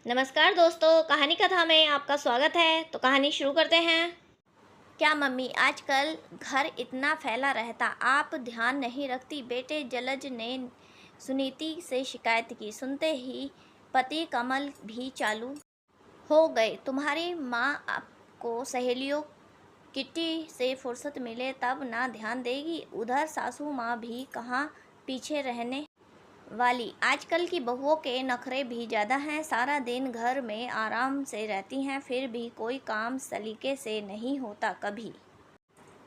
नमस्कार दोस्तों, कहानी कथा में आपका स्वागत है। तो कहानी शुरू करते हैं। क्या मम्मी, आजकल घर इतना फैला रहता, आप ध्यान नहीं रखती? बेटे जलज ने सुनीति से शिकायत की। सुनते ही पति कमल भी चालू हो गए। तुम्हारी माँ आपको सहेलियों किट्टी से फुर्सत मिले तब ना ध्यान देगी। उधर सासू माँ भी कहाँ पीछे रहने वाली। आजकल की बहुओं के नखरे भी ज़्यादा हैं। सारा दिन घर में आराम से रहती हैं, फिर भी कोई काम सलीके से नहीं होता। कभी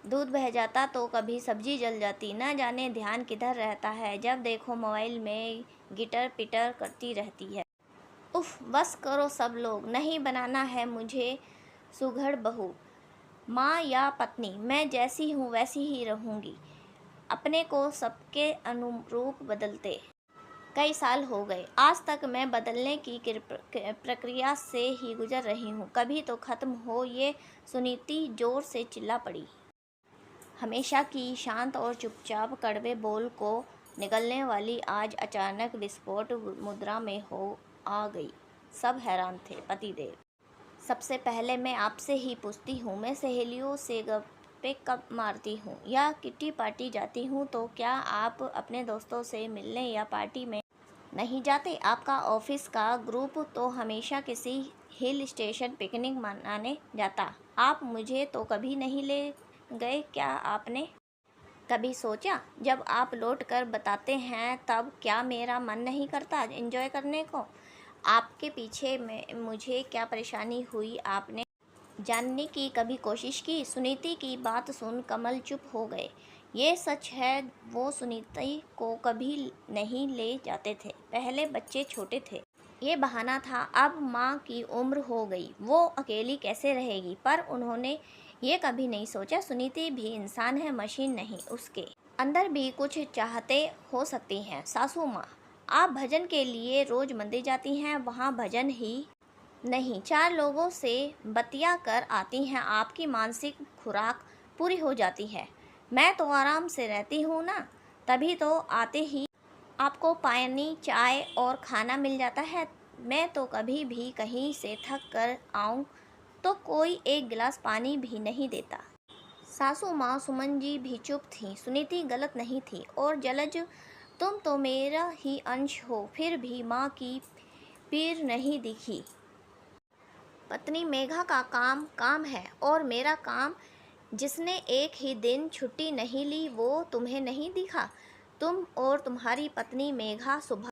दूध बह जाता तो कभी सब्जी जल जाती। न जाने ध्यान किधर रहता है। जब देखो मोबाइल में गिटर पिटर करती रहती है। उफ, बस करो सब लोग। नहीं बनाना है मुझे सुघड़ बहू। माँ या पत्नी, मैं जैसी हूँ वैसी ही रहूँगी। अपने को सबके अनुरूप बदलते कई साल हो गए। आज तक मैं बदलने की प्रक्रिया से ही गुजर रही हूँ। कभी तो खत्म हो ये। सुनीति जोर से चिल्ला पड़ी। हमेशा की शांत और चुपचाप कड़वे बोल को निगलने वाली आज अचानक विस्फोट मुद्रा में हो आ गई। सब हैरान थे। पतिदेव, सबसे पहले मैं आपसे ही पूछती हूँ, मैं सहेलियों से गप्पे कब मारती हूँ या किट्टी पार्टी जाती हूँ तो क्या आप अपने दोस्तों से मिलने या पार्टी में नहीं जाते? आपका ऑफिस का ग्रुप तो हमेशा किसी हिल स्टेशन पिकनिक मनाने जाता। आप मुझे तो कभी नहीं ले गए। क्या आपने कभी सोचा, जब आप लौट कर बताते हैं तब क्या मेरा मन नहीं करता एंजॉय करने को? आपके पीछे में मुझे क्या परेशानी हुई, आपने जानने की कभी कोशिश की? सुनीति की बात सुन कमल चुप हो गए। ये सच है, वो सुनीति को कभी नहीं ले जाते थे। पहले बच्चे छोटे थे, ये बहाना था। अब माँ की उम्र हो गई, वो अकेली कैसे रहेगी? पर उन्होंने ये कभी नहीं सोचा सुनीति भी इंसान है, मशीन नहीं। उसके अंदर भी कुछ चाहते हो सकती हैं। सासू माँ, आप भजन के लिए रोज मंदिर जाती हैं, वहाँ भजन ही नहीं, चार लोगों से बतिया कर आती हैं। आपकी मानसिक खुराक पूरी हो जाती है। मैं तो आराम से रहती हूँ ना, तभी तो आते ही आपको पानी चाय और खाना मिल जाता है। मैं तो कभी भी कहीं से थक कर आऊँ तो कोई एक गिलास पानी भी नहीं देता। सासू माँ सुमन जी भी चुप थीं। सुनीति गलत नहीं थी। और जलज, तुम तो मेरा ही अंश हो, फिर भी माँ की पीर नहीं दिखी। पत्नी मेघा का काम काम है और मेरा काम। जिसने एक ही दिन छुट्टी नहीं ली वो तुम्हें नहीं दिखा? तुम और तुम्हारी पत्नी मेघा सुबह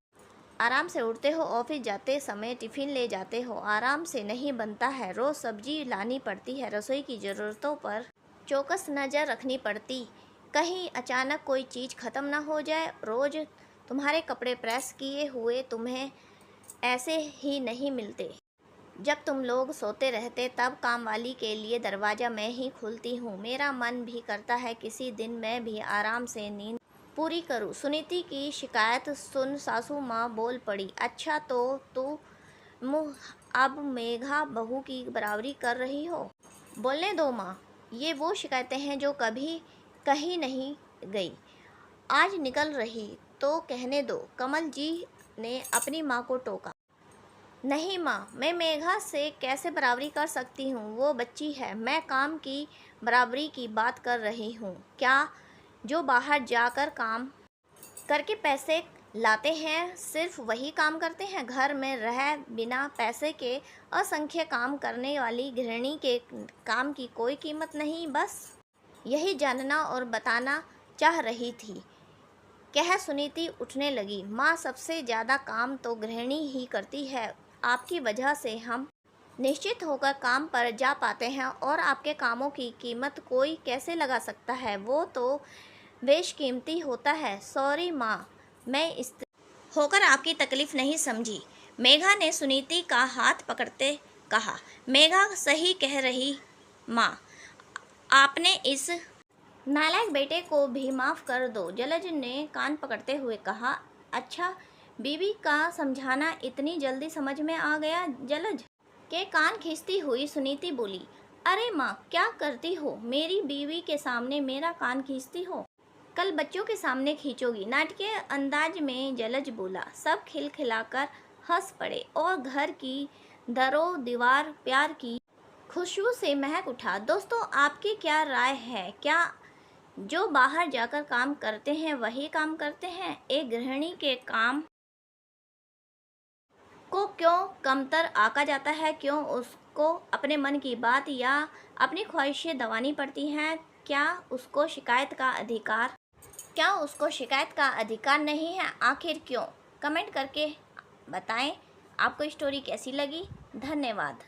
आराम से उठते हो, ऑफिस जाते समय टिफिन ले जाते हो। आराम से नहीं बनता है, रोज सब्जी लानी पड़ती है। रसोई की ज़रूरतों पर चौकस नज़र रखनी पड़ती, कहीं अचानक कोई चीज़ ख़त्म ना हो जाए। रोज़ तुम्हारे कपड़े प्रेस किए हुए तुम्हें ऐसे ही नहीं मिलते। जब तुम लोग सोते रहते तब काम वाली के लिए दरवाज़ा मैं ही खोलती हूँ। मेरा मन भी करता है किसी दिन मैं भी आराम से नींद पूरी करूँ। सुनीति की शिकायत सुन सासू माँ बोल पड़ी। अच्छा, तो तुम अब मेघा बहू की बराबरी कर रही हो? बोलने दो माँ, ये वो शिकायतें हैं जो कभी कही नहीं गई, आज निकल रही तो कहने दो। कमल जी ने अपनी माँ को टोका। नहीं माँ, मैं मेघा से कैसे बराबरी कर सकती हूँ? वो बच्ची है। मैं काम की बराबरी की बात कर रही हूँ। क्या जो बाहर जाकर काम करके पैसे लाते हैं सिर्फ वही काम करते हैं? घर में रह बिना पैसे के असंख्य काम करने वाली गृहिणी के काम की कोई कीमत नहीं? बस यही जानना और बताना चाह रही थी। कह सुनीति उठने लगी। माँ, सबसे ज़्यादा काम तो गृहिणी ही करती है। आपकी वजह से हम निश्चित होकर काम पर जा पाते हैं और आपके कामों की कीमत कोई कैसे लगा सकता है? वो तो बेशकीमती होता है। सॉरी माँ, मैं इस होकर आपकी तकलीफ़ नहीं समझी। मेघा ने सुनीति का हाथ पकड़ते कहा। मेघा सही कह रही माँ, आपने इस नालायक बेटे को भी माफ़ कर दो। जलज ने कान पकड़ते हुए कहा। अच्छा, बीवी का समझाना इतनी जल्दी समझ में आ गया? जलज के कान खींचती हुई सुनीति बोली। अरे माँ, क्या करती हो? मेरी बीवी के सामने मेरा कान खींचती हो? कल बच्चों के सामने खींचोगी। नाटकीय अंदाज में जलज बोला। सब खिलखिलाकर हंस पड़े और घर की दरो दीवार प्यार की खुशबू से महक उठा। दोस्तों, आपकी क्या राय है? क्या जो बाहर जाकर काम करते हैं वही काम करते हैं? एक गृहिणी के काम को क्यों कमतर आंका जाता है? क्यों उसको अपने मन की बात या अपनी ख्वाहिशें दबानी पड़ती हैं? क्या उसको शिकायत का अधिकार नहीं है? आखिर क्यों? कमेंट करके बताएं आपको स्टोरी कैसी लगी। धन्यवाद।